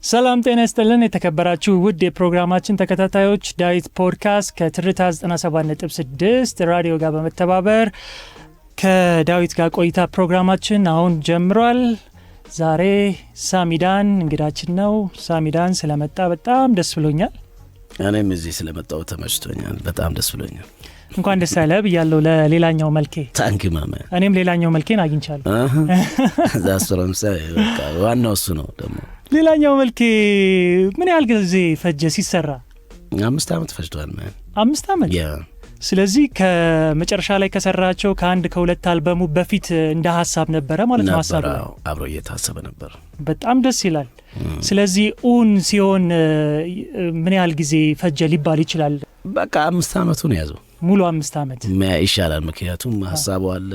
ሰላም ጤና ይስጥልን የተከበራችሁ ውድ የፕሮግራማችን ተከታታዮች ዳዊት ፖድካስት ከትርታ 97.6 ራዲዮ ጋር በመተባበር ከዳዊት ጋር ቆይታ ፕሮግራማችን አሁን ጀምሯል። ዛሬ ሳሚዳን እንግዳችን ነው። ሳሚዳን ስለመጣ በጣም ደስ ብሎኛል። እኔም እዚህ ስለመጣው ተመችቶኛል። በጣም ደስ ብሎኛል። እንኳን ደስ አለህ ብያለሁ ለሌላኛው መልኬ። ታንኪ ማማ። እኔም ሌላኛው መልኬን አግኝቻለሁ። ዛስረምሰ በቃ ዋናው እሱ ነው። ደግሞ ሌላኛው መልኬ ምን ያህል ጊዜ ፈጀ ሲሰራ? 5 አመት ፈጅቷል። 5 አመት? ስለዚህ ከመጨረሻ ላይ ከሰራቸው ከአንድ ከሁለት አልበሙ በፊት እንደ ሐሳብ ነበረ ማለት ነው። ሐሳቡ አብሮ እየታሰበ ነበር። በጣም ደስ ይላል። ስለዚህ ኡን ሲሆን ምን ያህል ጊዜ ፈጀ ሊባል ይችላል? በቃ 5 አመቱን ያዘው። ሙሉ 5 አመት ይሻላል። ምክንያቱም ሐሳቡ አለ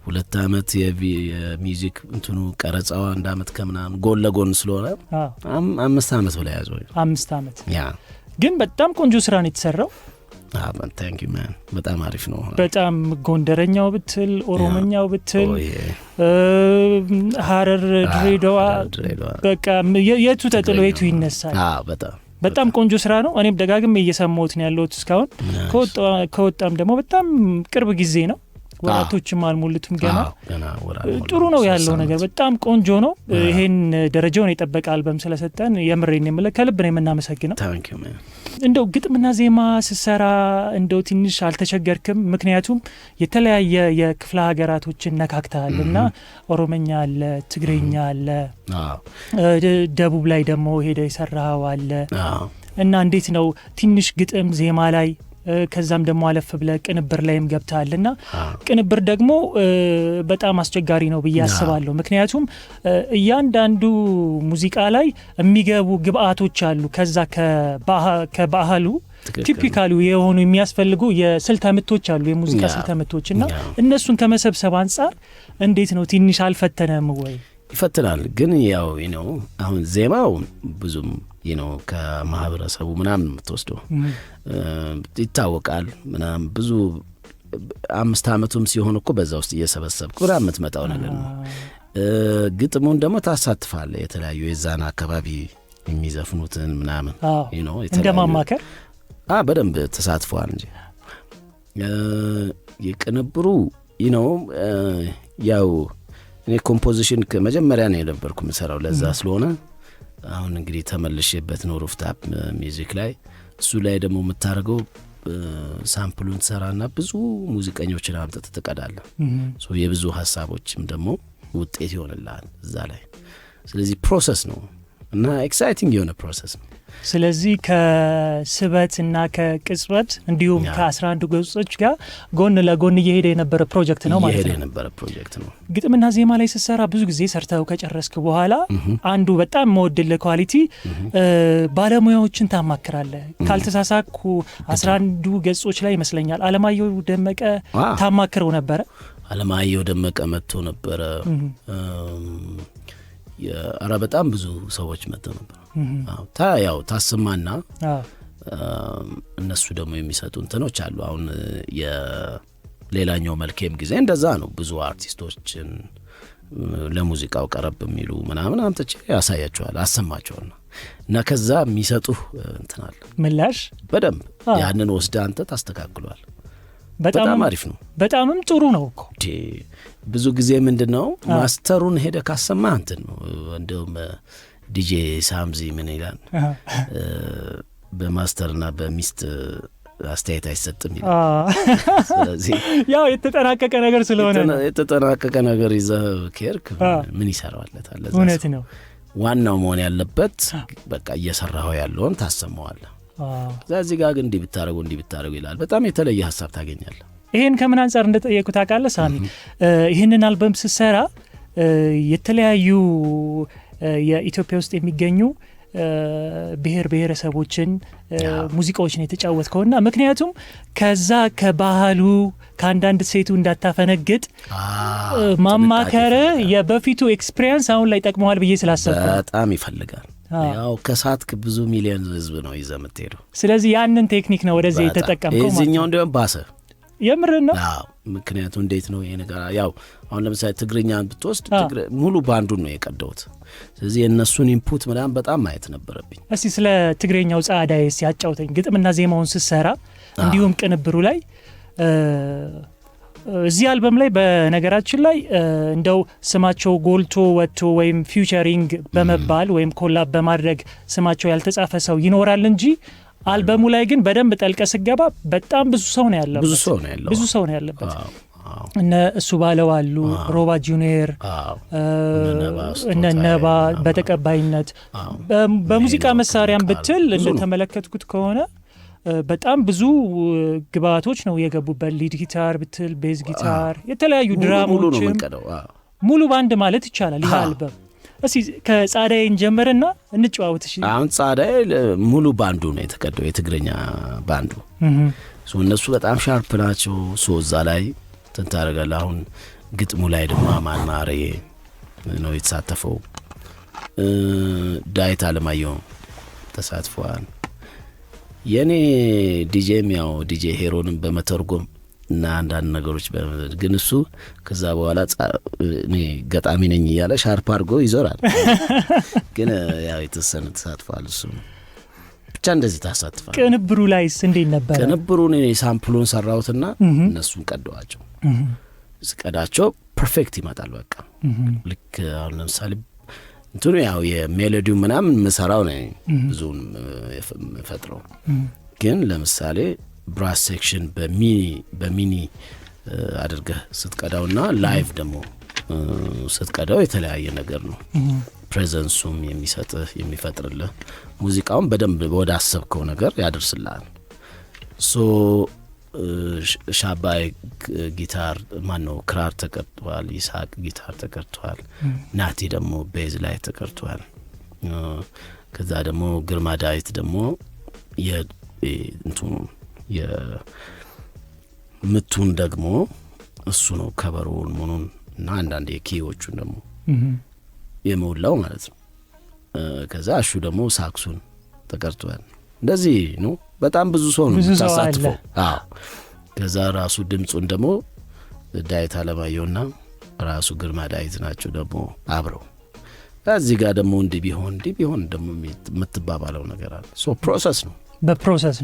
2 አመት የሚውዚክ እንትኑ ቀረጻው 1 አመት ከምናምን ጎን ለጎን ስለሆነ 5 አመት በላይ ያዘው። 5 አመት ግን በጣም ቆንጆ ስራ ነው የተሰራው። ታንክ ዩ ማን። በጣም አሪፍ ነው። በጣም ጎንደረኛው ብትል ኦሮሞኛው ብትል ሐረር ድሬዳዋ በቃ የቱ ተጥሎ የቱ ይነሳል። በጣም ቆንጆ ስራ ነው። እኔም ደጋግሜ እየሰማሁት ነው ያለሁት እስካሁን። ከወጣም ደግሞ በጣም ቅርብ ጊዜ ነው። ወራቶችም አልሞሉትም ገና። ጥሩ ነው ያለው ነገር በጣም ቆንጆ ነው። ይሄን ደረጃውን የጠበቀ አልበም ስለሰጠን የምሬን ከልብ ነው የምናመሰግነው። እንደው ግጥምና ዜማ ስሰራ እንደው ትንሽ አልተቸገርክም? ምክንያቱም የተለያየ የክፍለ ሀገራቶችን ነካክተሃልና ኦሮሞኛ አለ፣ ትግሬኛ አለ፣ ደቡብ ላይ ደግሞ ሄደ የሰራው አለ እና እንዴት ነው ትንሽ ግጥም ዜማ ላይ ከዛም ደግሞ አለፍ ብለ ቅንብር ላይም ገብታልና ቅንብር ደግሞ በጣም አስቸጋሪ ነው ብዬ አስባለሁ። ምክንያቱም እያንዳንዱ ሙዚቃ ላይ የሚገቡ ግብአቶች አሉ። ከዛ ከባህሉ ቲፒካሊ የሆኑ የሚያስፈልጉ የስልተ ምቶች አሉ፣ የሙዚቃ ስልተ ምቶችና እነሱን ከመሰብሰብ አንፃር እንዴት ነው ትንሽ አልፈተነም ወይ? ይፈትናል። ግን ያው አሁን ዜማው ብዙም ከማህበረሰቡ ምናምን የምትወስደው ይታወቃል ምናምን ብዙ 5 አመቱም ሲሆን እኮ በዛ ውስጥ እየሰበሰብኩ ምናምን የምትመጣው ነገር ነው። ግጥሙን ደግሞ ታሳትፋለህ። የተለያዩ የዛና አካባቢ የሚዘፍኑትን ምናምን እንደማማከር በደንብ ተሳትፏል እንጂ የቅንብሩ ያው እኔ ኮምፖዚሽን ከመጀመሪያ ነው የነበርኩ የምሰራው ለዛ ስለሆነ አሁን እንግዲህ ተመልሼበት ነው ሩፍታፕ ሚውዚክ ላይ እሱ ላይ ደግሞ የምታደርገው ሳምፕሉን ትሰራና ብዙ ሙዚቀኞችን አምጥተህ ትቀዳለህ። የብዙ ሀሳቦችም ደግሞ ውጤት ይሆንልሃል እዛ ላይ። ስለዚህ ፕሮሰስ ነው እና ኤክሳይቲንግ የሆነ ፕሮሰስ ነው። ስለዚህ ከስበት እና ከቅጽበት እንዲሁም ከ11 ገጾች ጋር ጎን ለጎን እየሄደ የነበረ ፕሮጀክት ነው ማለት ነው። እየሄደ የነበረ ፕሮጀክት ነው። ግጥምና ዜማ ላይ ስትሰራ ብዙ ጊዜ ሰርተው ከጨረስክ በኋላ አንዱ በጣም መወደለ ኳሊቲ ባለሙያዎችን ታማክራለህ። ካልተሳሳኩ 11 ገጾች ላይ ይመስለኛል አለማየሁ ደመቀ ታማክረው ነበረ። አለማየሁ ደመቀ መጥቶ ነበረ። በጣም ብዙ ሰዎች መጥተው ነበር። ያው ታስማና እነሱ ደግሞ የሚሰጡ እንትኖች አሉ። አሁን የሌላኛው መልኬም ጊዜ እንደዛ ነው። ብዙ አርቲስቶችን ለሙዚቃው ቀረብ የሚሉ ምናምን አምጥቼ ያሳያቸዋል፣ አሰማቸዋል እና ከዛ የሚሰጡህ እንትናል ምላሽ በደንብ ያንን ወስደ አንተ ታስተካክሏል። በጣም አሪፍ ነው። በጣምም ጥሩ ነው እኮ ብዙ ጊዜ ምንድነው ማስተሩን ሄደ ካሰማ እንትን ነው እንደውም ዲጄ ሳምዚ ምን ይላል በማስተርና በሚስት አስተያየት አይሰጥም ይላል። ስለዚህ ያው የተጠናቀቀ ነገር ስለሆነ የተጠናቀቀ ነገር ይዘህ ከርክ ምን ይሰራዋለታል? እውነት ነው። ዋናው መሆን ያለበት በቃ እየሰራው ያለውን ታሰማዋለህ። እዚህ ጋር ግን እንዲህ ብታረጉ ይላል። በጣም የተለየ ሐሳብ ታገኛለህ። ይሄን ከምን አንፃር እንደጠየቁት ታውቃለህ ሳሚ? ይሄንን አልበም ሲሰራ የተለያዩ የኢትዮጵያ ውስጥ የሚገኙ ብሔር ብሔረሰቦችን ሙዚቃዎችን የተጫወትከውና ምክንያቱም ከዛ ከባህሉ ከአንዳንድ ሴቱ እንዳታፈነግጥ ማማከር የበፊቱ ኤክስፒሪየንስ አሁን ላይ ጠቅመዋል ብዬ ስላሰብኩ በጣም ይፈልጋል። ያው ከሳትክ ብዙ ሚሊዮን ህዝብ ነው ይዘህ የምትሄደው። ስለዚህ ያንን ቴክኒክ ነው ወደዚህ የተጠቀምከው ማለት ነው። እዚህኛው እንደውም ባሰ የምር ነው። ምክንያቱም እንዴት ነው ይሄ ነገር? ያው አሁን ለምሳሌ ትግርኛን ብትወስድ ሙሉ ባንዱን ነው የቀደውት። ስለዚህ የእነሱን ኢንፑት ምናምን በጣም ማየት ነበረብኝ። እስቲ ስለ ትግርኛው ጸዓዳዬ ሲያጫውተኝ፣ ግጥምና ዜማውን ስትሰራ እንዲሁም ቅንብሩ ላይ እዚህ አልበም ላይ በነገራችን ላይ እንደው ስማቸው ጎልቶ ወጥቶ ወይም ፊውቸሪንግ በመባል ወይም ኮላብ በማድረግ ስማቸው ያልተጻፈ ሰው ይኖራል እንጂ አልበሙ ላይ ግን በደንብ ጠልቀ ስገባ በጣም ብዙ ሰው ነው ያለበት። እነ እሱ ባለው አሉ፣ ሮባ ጁኒየር፣ እነ ነባ በተቀባይነት በሙዚቃ መሳሪያም ብትል እንደተመለከትኩት ከሆነ በጣም ብዙ ግብአቶች ነው የገቡበት። ሊድ ጊታር ብትል፣ ቤዝ ጊታር፣ የተለያዩ ድራሞችም ሙሉ ባንድ ማለት ይቻላል ይህ አልበም። እስቲ ከጸዓዳዬ እንጀምርና እንጨዋወት። እሺ አሁን ጸዓዳዬ ሙሉ ባንዱ ነው የተቀደው፣ የትግርኛ ባንዱ። እነሱ በጣም ሻርፕ ናቸው። እዛ ላይ ትንታረጋለህ። አሁን ግጥሙ ላይ ደግሞ ማናሬ ነው የተሳተፈው። ዳዊት አለማየሁ ተሳትፈዋል። የኔ ዲጄም ያው ዲጄ ሄሮንም በመተርጎም እና አንዳንድ ነገሮች ግን እሱ ከዛ በኋላ እኔ ገጣሚ ነኝ እያለ ሻርፕ አድርጎ ይዞራል። ግን ያው የተወሰነ ተሳትፏል። እሱ ብቻ እንደዚህ ታሳትፋል። ቅንብሩ ላይስ እንዴት ነበር? ቅንብሩን እኔ ሳምፕሉን ሰራሁትና እነሱን ቀደዋቸው። ስቀዳቸው ፐርፌክት ይመጣል። በቃ ልክ አሁን ለምሳሌ እንትኑ ያው የሜሎዲው ምናምን መሰራው ነው ብዙውን ፈጥረው። ግን ለምሳሌ ብራስ ሴክሽን በሚኒ አድርገህ ስትቀዳውና ላይቭ ደግሞ ስትቀዳው የተለያየ ነገር ነው። ፕሬዘንሱም የሚሰጥህ የሚፈጥርልህ ሙዚቃውን በደንብ ወደ አሰብከው ነገር ያደርስልሃል። ሻባይ ጊታር ማነው ክራር ተቀርቷል። ይስሐቅ ጊታር ተቀርቷል። ናቲ ደግሞ ቤዝ ላይ ተቀርቷል። ከዛ ደግሞ ግርማ ዳዊት ደግሞ የምቱን ደግሞ እሱ ነው ከበሮውን ሙኑን እና አንዳንድ የኪዎቹን ደግሞ የመውላው ማለት ነው። ከዛ እሹ ደግሞ ሳክሱን ተቀርቷል። እንደዚህ ነው። በጣም ብዙ ሰው ነው ተሳትፈው። ከዛ ራሱ ድምጹን ደግሞ ዳዊት አለማየሁና ራሱ ግርማ ዳዊት ናቸው ደግሞ አብረው። እዚህ ጋር ደግሞ እንዲህ ቢሆን ደግሞ የምትባባለው ነገር አለ። ፕሮሰስ ነው፣ በፕሮሰስ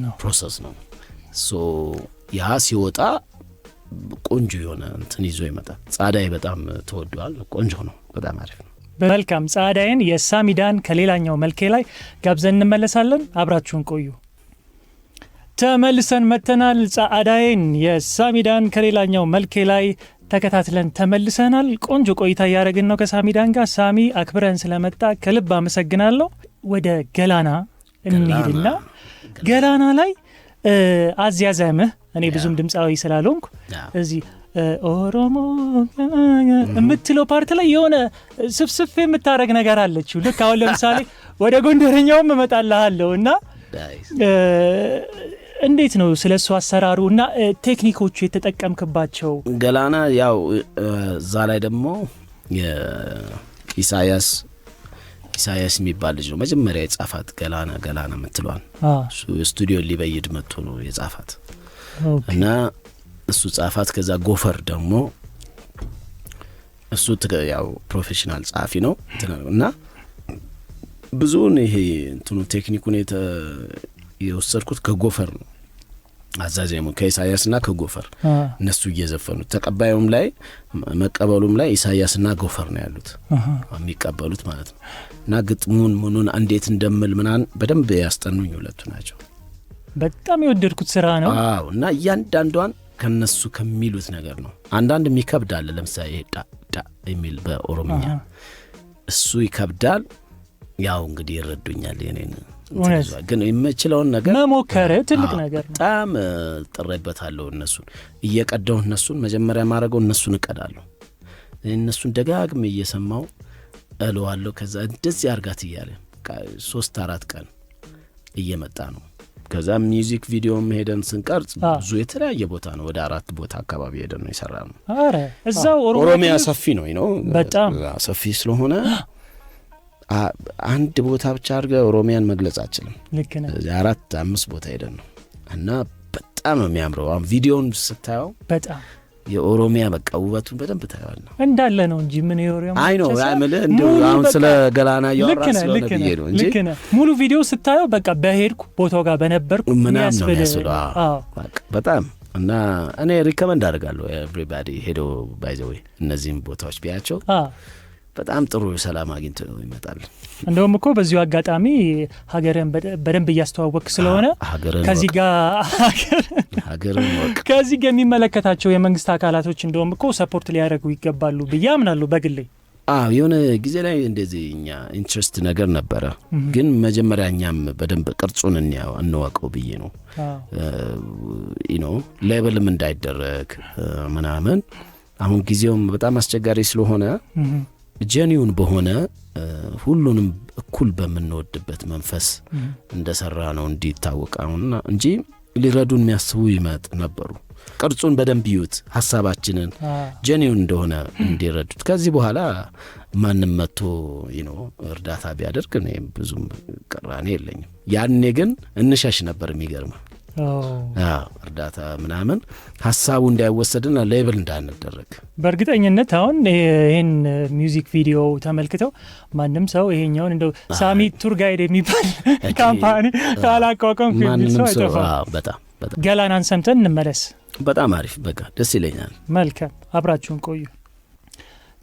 ነው። ያ ሲወጣ ቆንጆ የሆነ እንትን ይዞ ይመጣል። ጸዓዳዬ በጣም ተወዷል። ቆንጆ ነው። በጣም አሪፍ ነው። መልካም። ጸዓዳዬን የሳሚዳን ከሌላኛው መልኬ ላይ ጋብዘን እንመለሳለን። አብራችሁን ቆዩ። ተመልሰን መተናል። ጸዓዳዬን የሳሚዳን ከሌላኛው መልኬ ላይ ተከታትለን ተመልሰናል። ቆንጆ ቆይታ እያደረግን ነው ከሳሚዳን ጋር። ሳሚ አክብረን ስለመጣ ከልብ አመሰግናለሁ። ወደ ገላና እንሂድና ገላና ላይ አዝያዘምህ እኔ ብዙም ድምፃዊ ስላልሆንኩ እዚህ ኦሮሞ የምትለው ፓርት ላይ የሆነ ስፍስፍ የምታረግ ነገር አለችው። ልክ አሁን ለምሳሌ ወደ ጎንደረኛውም እመጣልሃለሁ እና እንዴት ነው ስለሱ አሰራሩ እና ቴክኒኮቹ የተጠቀምክባቸው? ገላና ያው እዛ ላይ ደግሞ ኢሳያስ የሚባል ልጅ ነው መጀመሪያ የጻፋት ገላና የምትለዋል። እሱ ስቱዲዮ ሊበይድ መጥቶ ነው የጻፋት እና እሱ ጻፋት። ከዛ ጎፈር ደግሞ እሱ ያው ፕሮፌሽናል ጻፊ ነው እና ብዙውን ይሄ እንትኑ ቴክኒኩን የወሰድኩት ከጎፈር ነው። አዛዜሙ ከኢሳያስና ከጎፈር እነሱ እየዘፈኑት ተቀባዩም ላይ መቀበሉም ላይ ኢሳያስና ጎፈር ነው ያሉት የሚቀበሉት ማለት ነው። እና ግጥሙን ምኑን እንዴት እንደምል ምናን በደንብ ያስጠኑኝ ሁለቱ ናቸው። በጣም የወደድኩት ስራ ነው። እና እያንዳንዷን ከነሱ ከሚሉት ነገር ነው። አንዳንድ የሚከብዳል። ለምሳሌ ዳ የሚል በኦሮምኛ እሱ ይከብዳል። ያው እንግዲህ ይረዱኛል የኔን ግን የምችለውን ነገር መሞከር ትልቅ ነገር ነው። በጣም ጥሬበታለሁ። እነሱን እየቀዳው እነሱን መጀመሪያ ማድረገው እነሱን እቀዳለሁ። እነሱን ደጋግሜ እየሰማው እለዋለሁ። ከዛ እንደዚህ አርጋት እያለ 3-4 ቀን እየመጣ ነው። ከዛ ሚውዚክ ቪዲዮም ሄደን ስንቀርጽ ብዙ የተለያየ ቦታ ነው። ወደ 4 ቦታ አካባቢ ሄደን ነው የሰራነው። አረ እዛው ኦሮሚያ ሰፊ ነው በጣም ሰፊ ስለሆነ አንድ ቦታ ብቻ አድርገህ ኦሮሚያን መግለጽ አችልም። ልክ ነህ። 4-5 ቦታ ሄደን ነው እና በጣም ነው የሚያምረው። አሁን ቪዲዮውን ስታየው በጣም የኦሮሚያ በቃ ውበቱን በደንብ ታየዋለህ። እንዳለ ነው እንጂ ምን የኦሮሚያ አይ ነው አይምልህ እንደው አሁን ስለ ገላና ያወራ ስለሆነ ብዬ ነው እንጂ ሙሉ ቪዲዮ ስታየው በቃ በሄድኩ ቦታው ጋር በነበርኩ የሚያስብል በጣም እና እኔ ሪከመንድ አደርጋለሁ ኤቭሪባዲ ሄዶ ባይ ዘ ዌይ እነዚህም ቦታዎች ቢያቸው በጣም ጥሩ ሰላም አግኝቶ ይመጣል። እንደውም እኮ በዚሁ አጋጣሚ ሀገርን በደንብ እያስተዋወቅ ስለሆነ ከዚህ ጋር ሀገርን ከዚህ ጋር የሚመለከታቸው የመንግስት አካላቶች እንደውም እኮ ሰፖርት ሊያደርጉ ይገባሉ ብዬ አምናለሁ በግሌ። የሆነ ጊዜ ላይ እንደዚህ እኛ ኢንትረስት ነገር ነበረ፣ ግን መጀመሪያ እኛም በደንብ ቅርጹን እንወቀው ብዬ ነው ሌብልም እንዳይደረግ ምናምን። አሁን ጊዜውም በጣም አስቸጋሪ ስለሆነ ጀኒውን በሆነ ሁሉንም እኩል በምንወድበት መንፈስ እንደሰራ ነው እንዲታወቃውና እንጂ ሊረዱን የሚያስቡ ይመጥ ነበሩ። ቅርጹን በደንብ ይዩት፣ ሐሳባችንን ጀኒውን እንደሆነ እንዲረዱት። ከዚህ በኋላ ማንም መጥቶ እርዳታ ቢያደርግ እኔ ብዙም ቅራኔ የለኝም። ያኔ ግን እንሸሽ ነበር። የሚገርም እርዳታ ምናምን ሐሳቡ እንዳይወሰድና ሌብል እንዳንደረግ በእርግጠኝነት አሁን ይሄን ሚውዚክ ቪዲዮ ተመልክተው ማንም ሰው ይሄኛውን እንደው ሳሚ ቱር ጋይድ የሚባል ካምፓኒ ካላቋቋም ማንም ሰው በጣም ገላናን ሰምተን እንመለስ። በጣም አሪፍ በቃ ደስ ይለኛል። መልካም አብራችሁን ቆዩ።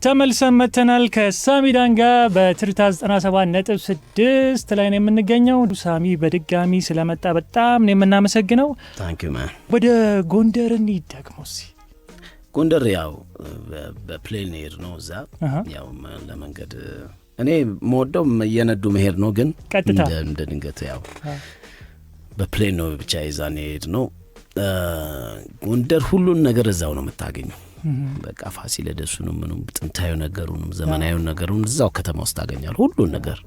ተመልሰን መተናል ከሳሚዳን ጋር በትርታ 97.6 ላይ ነው የምንገኘው። ሳሚ በድጋሚ ስለመጣ በጣም ነው የምናመሰግነው። ታንክ ዩ ማን። ወደ ጎንደር እንይደግሞስ። ጎንደር ያው በፕሌን ሄድ ነው እዛ ያው ለመንገድ እኔ መወደው እየነዱ መሄድ ነው፣ ግን ቀጥታ እንደ ድንገት ያው በፕሌን ነው ብቻ ይዛን ሄድ ነው። ጎንደር ሁሉን ነገር እዛው ነው የምታገኘው። በቃ ፋሲለደሱንም ምንም ጥንታዊ ነገሩንም ዘመናዊ ነገሩን እዛው ከተማ ውስጥ ታገኛለህ ሁሉን ነገር።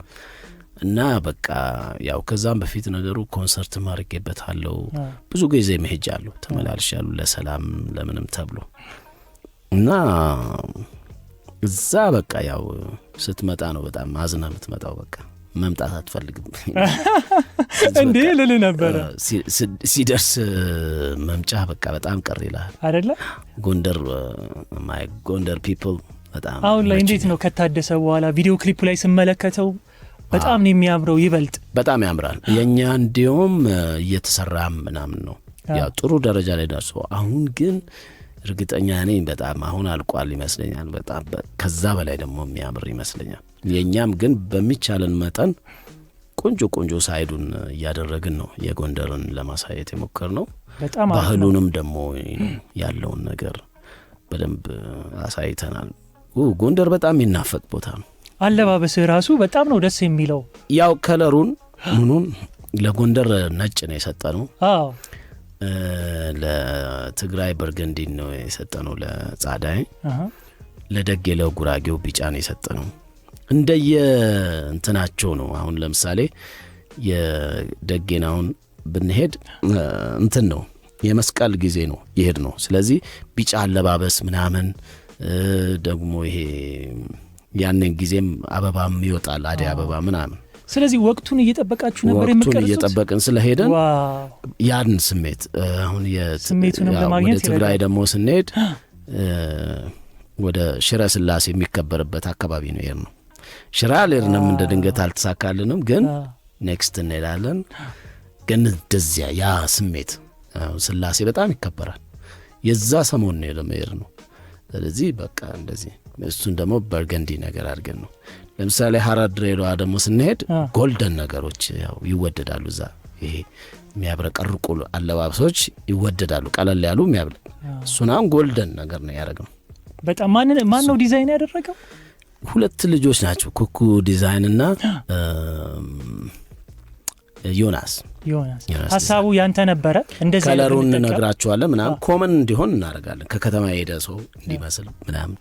እና በቃ ያው ከዛም በፊት ነገሩ ኮንሰርት ማርጌበታለሁ ብዙ ጊዜ መሄጃለሁ ተመላልሻለሁ ለሰላም ለምንም ተብሎ እና እዛ በቃ ያው ስትመጣ ነው በጣም አዝና የምትመጣው። በቃ መምጣት አትፈልግም እንዴ ልል ነበር። ሲደርስ መምጫ በቃ በጣም ቀር ይላል አይደለ? ጎንደር ፒፕል በጣም አሁን ላይ እንዴት ነው ከታደሰ በኋላ ቪዲዮ ክሊፕ ላይ ስመለከተው በጣም ነው የሚያምረው። ይበልጥ በጣም ያምራል። የኛ እንዲያውም እየተሰራም ምናምን ነው ያው ጥሩ ደረጃ ላይ ደርሶ አሁን ግን እርግጠኛ ነኝ በጣም አሁን አልቋል ይመስለኛል። በጣም ከዛ በላይ ደግሞ የሚያምር ይመስለኛል። የኛም ግን በሚቻለን መጠን ቆንጆ ሳይዱን እያደረግን ነው የጎንደርን ለማሳየት የሞከር ነው። ባህሉንም ደግሞ ያለውን ነገር በደንብ አሳይተናል። ጎንደር በጣም የሚናፈቅ ቦታ ነው። አለባበስ ራሱ በጣም ነው ደስ የሚለው። ያው ከለሩን ምኑን ለጎንደር ነጭ ነው የሰጠነው። ለትግራይ በርገንዲ ነው የሰጠነው፣ ለጻዳይ ለደጌ ለጉራጌው ቢጫ ነው የሰጠነው። እንደየ እንትናቸው ነው። አሁን ለምሳሌ የደጌናውን ብንሄድ እንትን ነው የመስቀል ጊዜ ነው ይሄድ ነው። ስለዚህ ቢጫ አለባበስ ምናምን ደግሞ ይሄ ያንን ጊዜም አበባም ይወጣል አዲ አበባ ምናምን። ስለዚህ ወቅቱን እየጠበቃችሁ ነበር የምትቀርጹት? ወቅቱን እየጠበቅን ስለሄደን ያን ስሜት አሁን ስሜቱንም ለማግኘት ትግራይ ደግሞ ስንሄድ ወደ ሽረ ስላሴ የሚከበርበት አካባቢ ነው ይሄ ነው። ሽራ አልሄድንም እንደ ድንገት አልተሳካልንም፣ ግን ኔክስት እንሄዳለን። ግን እንደዚያ ያ ስሜት ስላሴ በጣም ይከበራል። የዛ ሰሞን ነው ለመሄድ ነው። ስለዚህ በቃ እንደዚህ እሱን ደግሞ በርገንዲ ነገር አድርገን ነው። ለምሳሌ ሐረር ድሬዳዋ ደግሞ ስንሄድ ጎልደን ነገሮች ያው ይወደዳሉ። እዛ ይሄ የሚያብረቀርቁ አለባበሶች ይወደዳሉ። ቀለል ያሉ የሚያብለ እሱን አሁን ጎልደን ነገር ነው ያደረግነው። በጣም ማን ነው ዲዛይን ያደረገው? ሁለት ልጆች ናቸው፣ ኩኩ ዲዛይን እና ዮናስ። ሐሳቡ ያንተ ነበረ? እንደዚህ ከለሩን ነግራቸዋለን ምናምን ኮመን እንዲሆን እናደርጋለን። ከከተማ የሄደ ሰው እንዲመስል ምናምን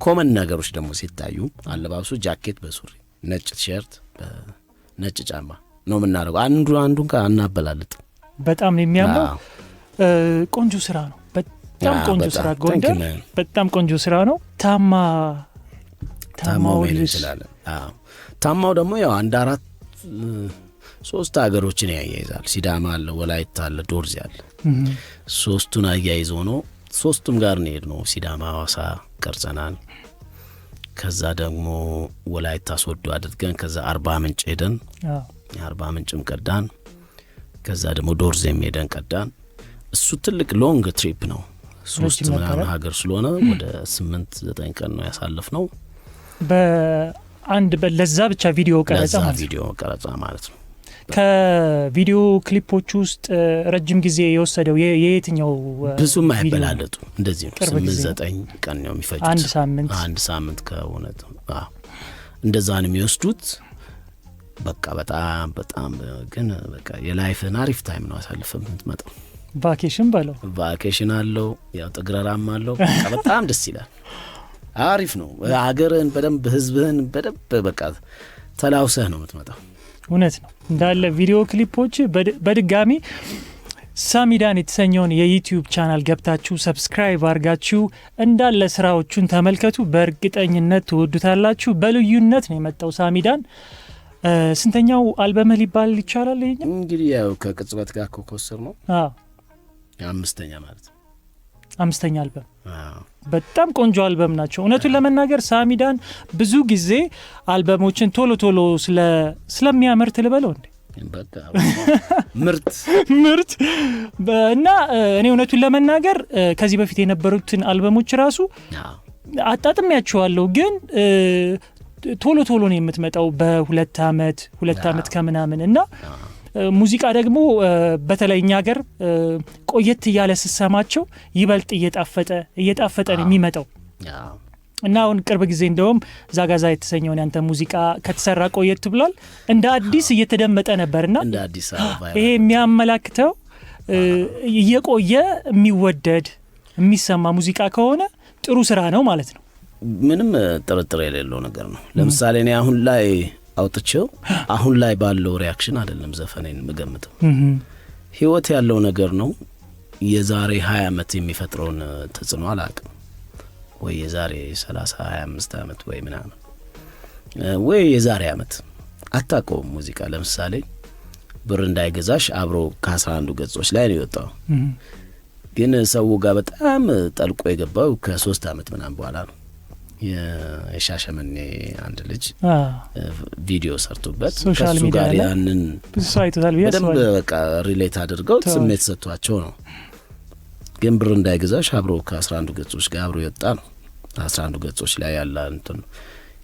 ኮመን ነገሮች ደግሞ ሲታዩ አለባበሱ ጃኬት በሱሪ ነጭ ቲሸርት በነጭ ጫማ ነው የምናደርገው። አንዱን አናበላልጥ። በጣም ነው የሚያምረው። ቆንጆ ስራ ነው። በጣም ቆንጆ ስራ ጎንደር በጣም ቆንጆ ስራ ነው። ታማው ይችላል። ታማው ደግሞ ያው አንድ 4-3 ሀገሮችን ያያይዛል። ሲዳማ አለ፣ ወላይታ አለ፣ ዶርዜ አለ። ሶስቱን አያይዞ ነው። ሶስቱም ጋር ነው ሄድነው። ሲዳማ ሐዋሳ ቀርጸናል። ከዛ ደግሞ ወላይታ ሶዶ አድርገን ከዛ አርባ ምንጭ ሄደን አርባ ምንጭም ቀዳን። ከዛ ደግሞ ዶርዜም ሄደን ቀዳን። እሱ ትልቅ ሎንግ ትሪፕ ነው። 3 ምናምን ሀገር ስለሆነ ወደ 8-9 ቀን ነው ያሳለፍነው በአንድ ለዛ ብቻ ቪዲዮ ቀረጻ ማለት ነው። ከቪዲዮ ክሊፖች ውስጥ ረጅም ጊዜ የወሰደው የየትኛው? ብዙም አይበላለጡ እንደዚህ ነው። 8-9 ቀን ነው የሚፈጁት። አንድ ሳምንት ከሆነት እንደዛ ነው የሚወስዱት። በቃ በጣም ግን በቃ የላይፍን አሪፍ ታይም ነው አሳልፈን የምትመጣው። ቫኬሽን አለው፣ ያው ጥግረራም አለው። በቃ በጣም ደስ ይላል። አሪፍ ነው። ሀገርህን በደንብ ህዝብህን በደንብ በቃ ተላውሰህ ነው የምትመጣው። እውነት ነው። እንዳለ ቪዲዮ ክሊፖች በድጋሚ ሳሚዳን የተሰኘውን የዩቲዩብ ቻናል ገብታችሁ ሰብስክራይብ አድርጋችሁ እንዳለ ስራዎቹን ተመልከቱ። በእርግጠኝነት ትወዱታላችሁ። በልዩነት ነው የመጣው ሳሚዳን። ስንተኛው አልበም ሊባል ይቻላል? ይሄኛው እንግዲህ ያው ከቅጽበት ጋር ኮኮስር ነው። አምስተኛ ማለት ነው። 5ኛ አልበም። በጣም ቆንጆ አልበም ናቸው። እውነቱን ለመናገር ሳሚዳን ብዙ ጊዜ አልበሞችን ቶሎ ስለሚያመርት ልበለው እንዴ በቃ ምርጥ እና እኔ እውነቱን ለመናገር ከዚህ በፊት የነበሩትን አልበሞች ራሱ አጣጥሚያቸዋለሁ፣ ግን ቶሎ ነው የምትመጣው በሁለት አመት ከምናምን እና ሙዚቃ ደግሞ በተለይ እኛ ሀገር ቆየት እያለ ስሰማቸው ይበልጥ እየጣፈጠ ነው የሚመጣው እና አሁን ቅርብ ጊዜ እንደውም ዛጋዛ የተሰኘውን ያንተ ሙዚቃ ከተሰራ ቆየት ብሏል። እንደ አዲስ እየተደመጠ ነበርና ይሄ የሚያመላክተው እየቆየ የሚወደድ የሚሰማ ሙዚቃ ከሆነ ጥሩ ስራ ነው ማለት ነው። ምንም ጥርጥር የሌለው ነገር ነው። ለምሳሌ እኔ አሁን ላይ አውጥቼው አሁን ላይ ባለው ሪያክሽን አይደለም ዘፈኔን የምገምተው። ህይወት ያለው ነገር ነው። የዛሬ 20 አመት የሚፈጥረውን ተጽዕኖ አላውቅም። ወይ የዛሬ 30-25 አመት ወይ ምናምን ወይ የዛሬ አመት አታውቀውም። ሙዚቃ ለምሳሌ ብር እንዳይገዛሽ አብሮ ከ11 ገጾች ላይ ነው የወጣው። ግን ሰው ጋር በጣም ጠልቆ የገባው ከ3 አመት ምናምን በኋላ ነው። የሻሸመኔ አንድ ልጅ ቪዲዮ ሰርቶበት ከሱ ጋር ያንን በደንብ በቃ ሪሌት አድርገው ስሜት ሰጥቷቸው ነው። ግን ብር እንዳይገዛሽ አብሮ ከ11 ገጾች ጋር አብሮ የወጣ ነው። 11 ገጾች ላይ ያለ እንትን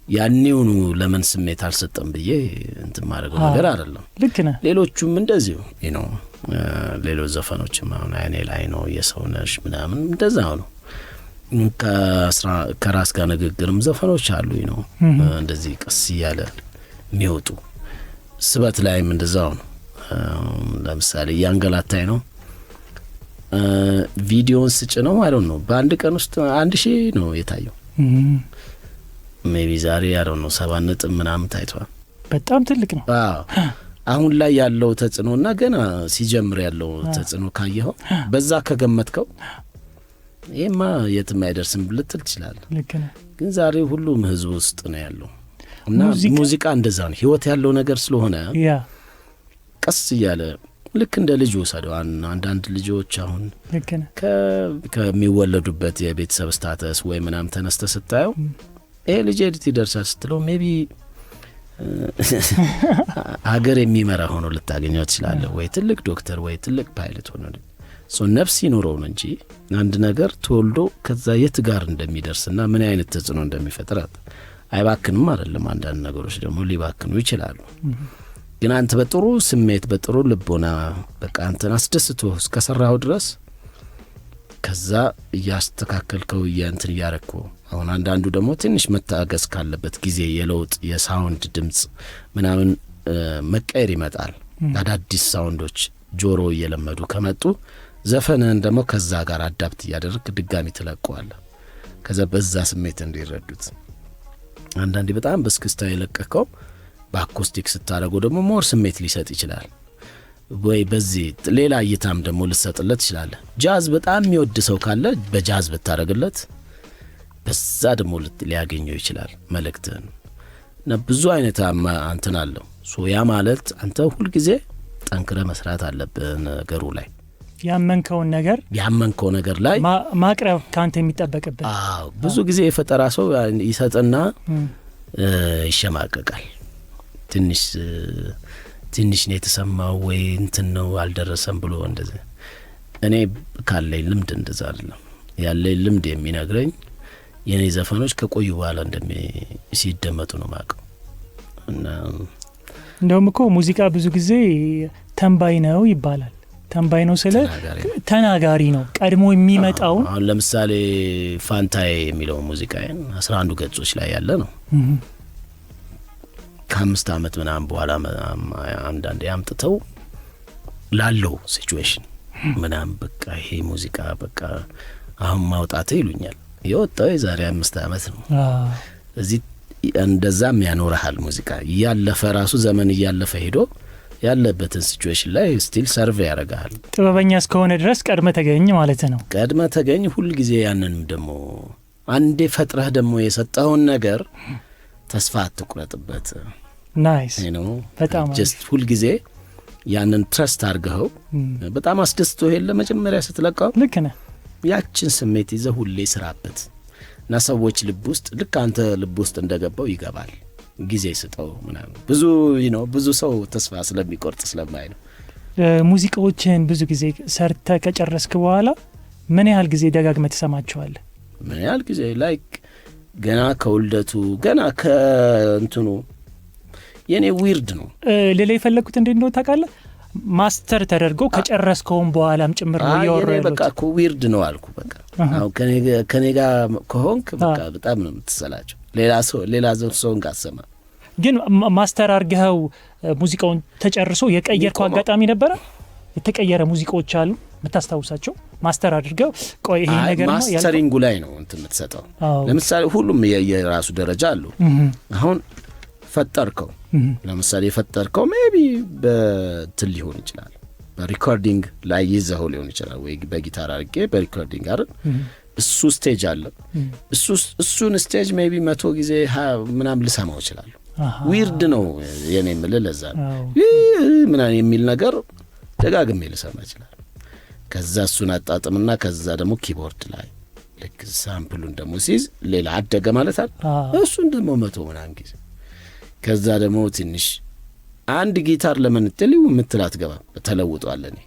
ያኔውኑ ለምን ስሜት አልሰጠም ብዬ እንትን ማድረገው ነገር አይደለም። ልክ ነህ። ሌሎቹም እንደዚሁ ነው። ሌሎች ዘፈኖችም አሁን አይኔ ላይ ነው የሰውነሽ ምናምን እንደዛው ነው። ከራስ ጋር ንግግርም ዘፈኖች አሉ ነው እንደዚህ ቀስ እያለ የሚወጡ። ስበት ላይም እንደዛው ነው። ለምሳሌ ያንገላታይ ነው ቪዲዮን ስጭ ነው ማለት ነው። በአንድ ቀን ውስጥ 1000 ነው የታየው። ሜቢ ዛሬ ያለው ነው 7 ነጥብ ምናምን ታይቷል። በጣም ትልቅ ነው። አሁን ላይ ያለው ተጽዕኖና ገና ሲጀምር ያለው ተጽዕኖ ካየኸው በዛ ከገመትከው ይሄማ የትም አይደርስም ልትል ትችላለህ። ግን ዛሬ ሁሉም ህዝብ ውስጥ ነው ያለው እና ሙዚቃ እንደዛ ነው። ህይወት ያለው ነገር ስለሆነ ቀስ እያለ ልክ እንደ ልጅ ወሰደው። አንዳንድ ልጆች አሁን ከሚወለዱበት የቤተሰብ ስታተስ ወይ ምናምን ተነስተ ስታየው ይሄ ልጅ ኤዲት ይደርሳል ስትለው ሜቢ ሀገር የሚመራ ሆኖ ልታገኘው ትችላለህ። ወይ ትልቅ ዶክተር ወይ ትልቅ ፓይለት ሆኖ ነፍስ ይኖረው ነው እንጂ አንድ ነገር ተወልዶ ከዛ የት ጋር እንደሚደርስና ምን አይነት ተጽዕኖ እንደሚፈጥር አይባክንም አይደለም። አንዳንድ ነገሮች ደግሞ ሊባክኑ ይችላሉ። ግን አንተ በጥሩ ስሜት በጥሩ ልቦና በቃ አንተን አስደስቶ እስከሰራው ድረስ ከዛ ያስተካከልከው ያንተን ያረኩ። አሁን አንዳንዱ ደግሞ ትንሽ መታገስ ካለበት ጊዜ የለውጥ የሳውንድ ድምጽ ምናምን መቀየር ይመጣል። አዳዲስ ሳውንዶች ጆሮ እየለመዱ ከመጡ ዘፈንን ደግሞ ከዛ ጋር አዳፕት ያደርክ ድጋሚ ተለቀዋል። ከዛ በዛ ስሜት እንዲረዱት አንዳንዴ በጣም በስክስታ የለቀቀው በአኮስቲክ ስታረገው ደግሞ ሞር ስሜት ሊሰጥ ይችላል። ወይ በዚህ ሌላ እይታም ደግሞ ልሰጥለት ይችላል። ጃዝ በጣም የሚወድ ሰው ካለ በጃዝ ብታረግለት በዛ ደግሞ ሊያገኘው ይችላል መልእክትን እና ብዙ አይነት አንተን አለው። ያ ማለት አንተ ሁሉ ጊዜ ጠንክረ መስራት አለብህ ነገሩ ላይ። ያመንከው ነገር ላይ ማቅረብ ካንተ የሚጠበቅበት። ብዙ ጊዜ የፈጠራ ሰው ይሰጥና ይሸማቀቃል። ትንሽ ነው የተሰማው ወይ እንትን ነው አልደረሰም ብሎ እንደዚህ። እኔ ካለኝ ልምድ እንደዛ አይደለም። ያለኝ ልምድ የሚነግረኝ የኔ ዘፈኖች ከቆዩ በኋላ ሲደመጡ ነው ማቀው። እና እንደውም እኮ ሙዚቃ ብዙ ጊዜ ተንባይ ነው ይባላል። ተንባይ ነው ስለ ተናጋሪ ነው ቀድሞ የሚመጣው። አሁን ለምሳሌ ፋንታዬ የሚለው ሙዚቃዬን 11 ገጾች ላይ ያለ ነው። ከ5 ዓመት ምናምን በኋላ አንዳንዴ ያምጥተው ላለው ሲቹዌሽን ምናምን በቃ ይሄ ሙዚቃ በቃ አሁን ማውጣት ይሉኛል። የወጣው የዛሬ 5 ዓመት ነው። እዚህ እንደዛም ያኖርሃል ሙዚቃ ያለፈ ራሱ ዘመን ያለፈ ሄዶ ያለበትን ሲቹዌሽን ላይ ስቲል ሰርቭ ያደርጋል። ጥበበኛ እስከሆነ ድረስ ቀድመ ተገኝ ማለት ነው። ቀድመ ተገኝ ሁሉ ጊዜ። ያንንም ደግሞ አንዴ ፈጥረህ ደግሞ የሰጠውን ነገር ተስፋ አትቁረጥበት። ናይስ ነው በጣም ጀስት ሁሉ ጊዜ ያንን ትረስት አድርገው በጣም አስደስቶ ሄለ መጀመሪያ ስትለቀው ልክ ነህ። ያችን ስሜት ይዘህ ሁሌ ስራበት እና ሰዎች ልብ ውስጥ ልክ አንተ ልብ ውስጥ እንደገባው ይገባል። ጊዜ ስጠው ምናምን ብዙ ሰው ተስፋ ስለሚቆርጥ ስለማይ ነው። ሙዚቃዎችን ብዙ ጊዜ ሰርተ ከጨረስክ በኋላ ምን ያህል ጊዜ ደጋግመህ ትሰማቸዋለህ? ምን ያህል ጊዜ ላይክ ገና ከውልደቱ ገና ከእንትኑ የኔ ዊርድ ነው። ሌላ የፈለኩት እንዴት ነው ታውቃለህ? ማስተር ተደርጎ ከጨረስከውም በኋላም ጭምር ነው ያወራው። በቃ እኮ ዊርድ ነው አልኩ። በቃ አሁን ከኔ ጋር ከሆንክ በቃ በጣም ነው የምትሰላቸው። ሌላ ሰው ጋሰማ ግን ማስተር አርገው ሙዚቃውን ተጨርሶ የቀየርከው አጋጣሚ ነበረ? የተቀየረ ሙዚቃዎች አሉ የምታስታውሳቸው? ማስተር አድርገው ቆይ ይሄ ነገር ነው ማስተሪንጉ ላይ ነው እንትን የምትሰጠው። ለምሳሌ ሁሉም የራሱ ደረጃ አለው። አሁን ፈጠርከው ለምሳሌ የፈጠርከው ሜቢ በትል ሊሆን ይችላል፣ በሪኮርዲንግ ላይ ይዘው ሊሆን ይችላል፣ ወይ በጊታር አድርጌ በሪኮርዲንግ አይደል? እሱ ስቴጅ አለ። እሱን ስቴጅ ሜቢ 100 ጊዜ ምናምን ልሰማው ይችላል። ዊርድ ነው የኔ ምልል ለዛ ምናምን የሚል ነገር ደጋግሜ ልሰማ ይችላል። ከዛ እሱን አጣጥምና ከዛ ደግሞ ኪቦርድ ላይ ልክ ሳምፕሉን ደግሞ ሲይዝ ሌላ አደገ ማለት አይደል? እሱን ደግሞ 100 ምናምን ጊዜ ከዛ ደግሞ ትንሽ አንድ ጊታር ለምንጥልው ምትላት ገባ ተለውጧል። እኔ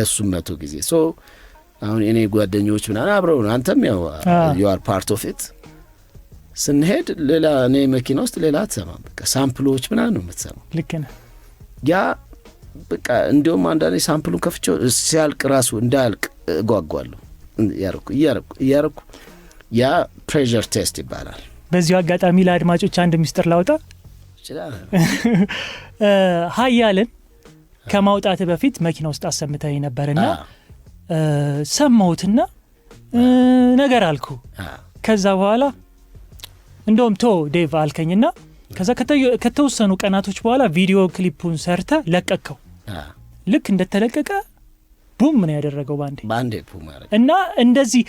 እሱም 100 ጊዜ አሁን እኔ ጓደኞች ምናምን አብረው አንተም ያው you are part of it ስንሄድ ሌላ እኔ መኪና ውስጥ ሌላ አትሰማም። በቃ ሳምፕሎች ምናምን ነው የምትሰማው። ልክ ነህ። ያ በቃ እንደውም አንዳንዴ ሳምፕሉን ከፍቼው ሲያልቅ ራሱ እንዳያልቅ ጓጓለሁ። ያርኩ ያ ፕሬዠር ቴስት ይባላል። በዚሁ አጋጣሚ ለአድማጮች አንድ ሚስጥር ላውጣ ይችላል። ሀያልን ከማውጣት በፊት መኪና ውስጥ አሰምተኝ ነበርና ሰማሁትና ነገር አልኩ። ከዛ በኋላ እንደውም ዴቭ አልከኝና ከዛ ከተወሰኑ ቀናቶች በኋላ ቪዲዮ ክሊፑን ሰርተ ለቀቀው። ልክ እንደተለቀቀ ቡም ነው ያደረገው ባንዴ ቡም አረገ። እና እንደዚህ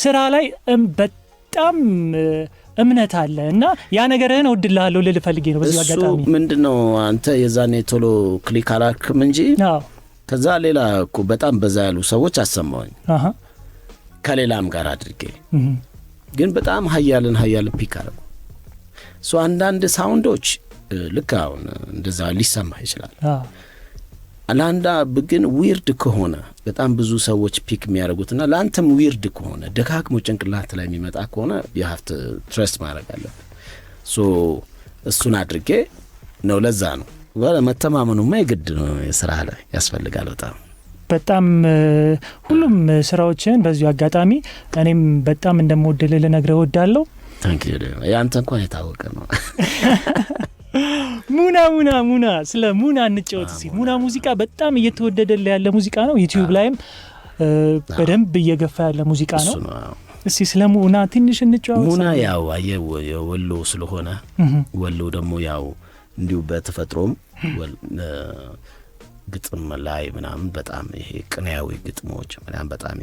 ስራ ላይ በጣም እምነት አለ እና ያ ነገርህን እወድልሃለሁ ልል ፈልጌ ነው። በዚህ አጋጣሚ ምንድነው አንተ የዛኔ ቶሎ ክሊክ አላልክም እንጂ ከዛ ሌላ እኮ በጣም በዛ ያሉ ሰዎች አሰማውኝ ከሌላም ጋር አድርጌ ግን በጣም ሀያልን ፒክ አረጉ። አንዳንድ ሳውንዶች ልክ አሁን እንደዛ ሊሰማ ይችላል። አላንዳ ግን ዊርድ ከሆነ በጣም ብዙ ሰዎች ፒክ የሚያደርጉትና ለአንተም ዊርድ ከሆነ ደጋግሞ ጭንቅላት ላይ የሚመጣ ከሆነ you have to trust ማድረግ አለብህ። እሱን አድርጌ ነው። ለዛ ነው መተማመኑማ የግድ ነው። የስራ ላይ ያስፈልጋል በጣም ሁሉም ስራዎችን በዚሁ አጋጣሚ እኔም በጣም እንደምወድልህ ልነግርህ እወዳለሁ። ታንክ ዩ። ያንተ እንኳን የታወቀ ነው። ሙና ስለ ሙና እንጫወት። ሙና ሙዚቃ በጣም እየተወደደለ ያለ ሙዚቃ ነው። ዩቲዩብ ላይም በደንብ እየገፋ ያለ ሙዚቃ ነው። እስቲ ስለ ሙና ትንሽ እንጫወት። ሙና ያው የወሎ ስለሆነ ወሎ ደግሞ ያው እንዲሁ በተፈጥሮም ግጥም ላይ ምናምን በጣም ይሄ ቅኔያዊ ግጥሞች ምናምን በጣም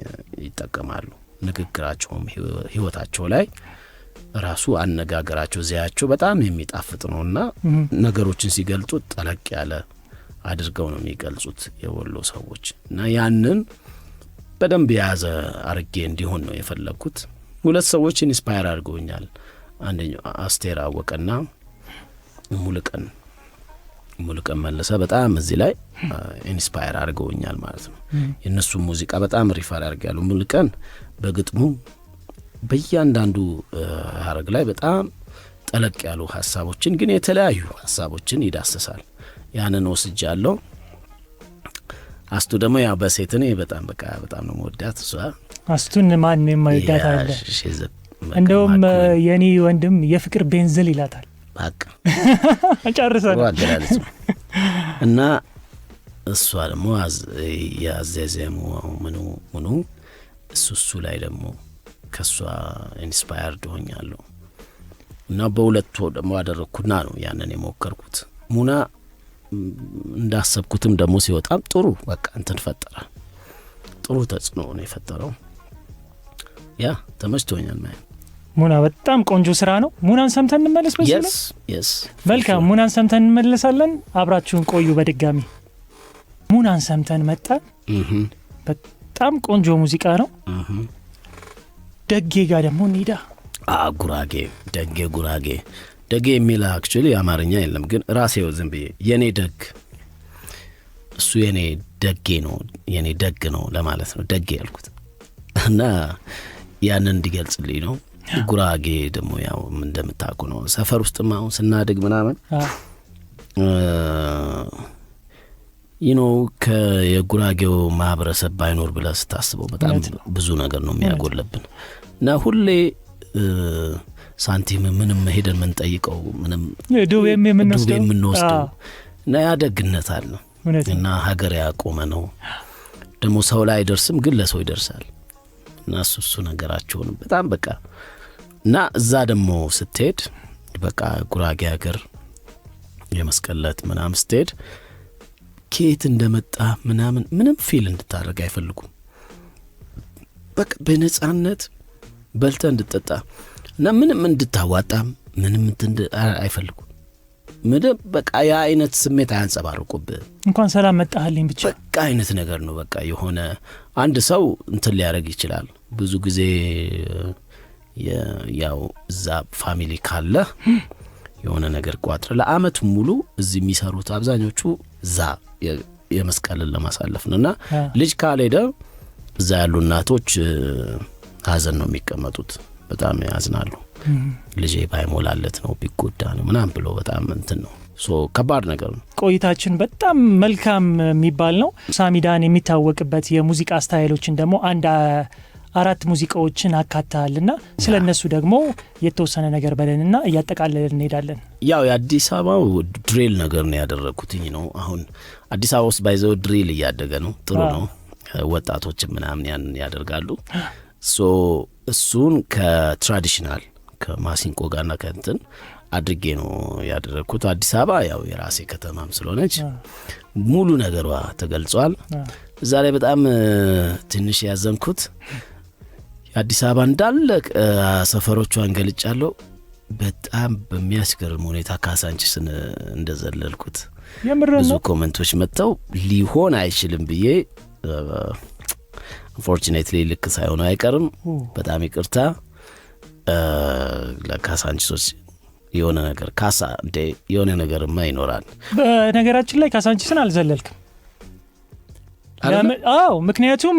ይጠቀማሉ። ንግግራቸውም ህይወታቸው ላይ ራሱ አነጋገራቸው ዘያቸው በጣም የሚጣፍጥ ነውና ነገሮችን ሲገልጡ ጠለቅ ያለ አድርገው ነው የሚገልጹት የወሎ ሰዎች እና ያንን በደንብ የያዘ አርጌ እንዲሆን ነው የፈለኩት። ሁለት ሰዎች ኢንስፓየር አድርገውኛል። አንደኛው አስቴር አወቀና ሙሉቀን መለሰ በጣም እዚህ ላይ ኢንስፓየር አድርገውኛል ማለት ነው። የነሱ ሙዚቃ በጣም ሪፈር አድርጋለሁ። ሙሉቀን በግጥሙ በእያንዳንዱ ሀረግ ላይ በጣም ጠለቅ ያሉ ሀሳቦችን ግን የተለያዩ ሀሳቦችን ይዳሰሳል። ያንን ወስጃለሁ። አስቱ ደግሞ ያው በሴትኔ በጣም ነው መወዳት። እሷ አስቱን ማን የማይወዳት አለ? እንደውም የኔ ወንድም የፍቅር ቤንዝል ይላታል። በቃ ጨርሰናል። እና እሷ ደግሞ ያዘዘሙ ምኑ እሱ ላይ ደግሞ ከሷ ኢንስፓየርድ ሆኛለሁ እና በሁለቱ ደግሞ አደረኩና ነው ያንን የሞከርኩት። ሙና እንዳሰብኩትም ደግሞ ሲወጣም ጥሩ በቃ እንትን ፈጠረ። ጥሩ ተጽዕኖ ነው የፈጠረው። ያ ተመችቶኛል። ሙና በጣም ቆንጆ ስራ ነው። ሙናን ሰምተን እንመለስ። yes መልካም ሙናን ሰምተን እንመለሳለን። አብራችሁን ቆዩ። በድጋሚ ሙናን ሰምተን መጣን። በጣም ቆንጆ ሙዚቃ ነው። ደጌ ጋር ደግሞ እንሂዳ። ጉራጌ ደጌ የሚል አክቹሊ አማርኛ የለም ግን ራሴው ዝም ብዬ የኔ ደግ እሱ የኔ ደጌ ነው የኔ ደግ ነው ለማለት ነው ደጌ ያልኩት እና ያንን እንዲገልጽልኝ ነው። ጉራጌ ደግሞ ያው እንደምታውቁ ነው ሰፈር ውስጥም አሁን ስናድግ ምናምን የጉራጌው ማህበረሰብ ባይኖር ብለህ ስታስበው በጣም ብዙ ነገር ነው የሚያጎልብን እና ሁሌ ሳንቲም ምንም ሄደን ምን ጠይቀው ምንም ዱቤም የምንወስደው እና ያደግነት አለ እና ሀገር ያቆመ ነው ደግሞ ሰው ላይ አይደርስም ግን ለሰው ይደርሳል እና እሱ ነገራቸውን በጣም በቃ እና እዛ ደግሞ ስትሄድ በቃ ጉራጌ ሀገር የመስቀለት ምናምን ስትሄድ ከየት እንደመጣ ምንም ፊል እንድታደርግ አይፈልጉም። በቃ በነጻነት በልተ እንድትጠጣ እና ምንም እንድታዋጣ ምንም አይፈልጉም። ምንም በቃ ያ አይነት ስሜት አያንጸባርቁብህ። እንኳን ሰላም መጣህልኝ ብቻ በቃ አይነት ነገር ነው። በቃ የሆነ አንድ ሰው እንትን ሊያደርግ ይችላል። ብዙ ጊዜ ያው እዛ ፋሚሊ ካለ የሆነ ነገር ቋጥረ ለአመት ሙሉ እዚህ የሚሰሩት አብዛኞቹ እዛ የመስቀልን ለማሳለፍ ነውና ልጅ ካልሄደ እዛ ያሉ እናቶች ሀዘን ነው የሚቀመጡት። በጣም ያዝናሉ። ልጄ ባይሞላለት ነው ቢጎዳ ነው ምናምን ብሎ በጣም እንትን ነው። ከባድ ነገር ነው። ቆይታችን በጣም መልካም የሚባል ነው። ሳሚዳን የሚታወቅበት የሙዚቃ ስታይሎችን ደግሞ አንድ 4 ሙዚቃዎችን አካታልና ስለነሱ ደግሞ የተወሰነ ነገር በለንና እያጠቃለልን እንሄዳለን። ያው የአዲስ አበባው ድሪል ነገር ነው ያደረኩትኝ ነው። አሁን አዲስ አበባ ውስጥ ባይዘው ድሪል እያደገ ነው። ጥሩ ነው። ወጣቶች ምናምን ያን ያደርጋሉ። እሱን ከትራዲሽናል ከማሲንቆ ጋርና ከእንትን አድርጌ ነው ያደረኩት። አዲስ አበባ ያው የራሴ ከተማም ስለሆነች ሙሉ ነገሯ ተገልጿል። እዛ ላይ በጣም ትንሽ ያዘንኩት የአዲስ አበባ እንዳለ ሰፈሮቿን ገልጫለሁ። በጣም በሚያስገርም ሁኔታ ካሳንቺስን እንደዘለልኩት ብዙ ኮሜንቶች መጥተው ሊሆን አይችልም ብዬ unfortunately ልክ ሳይሆን አይቀርም። በጣም ይቅርታ ለካሳንቺሶች የሆነ ነገር ካሳ እንደ የሆነ ነገርማ ይኖራል። በነገራችን ላይ ካሳንቺስን አልዘለልክም። ምክንያቱም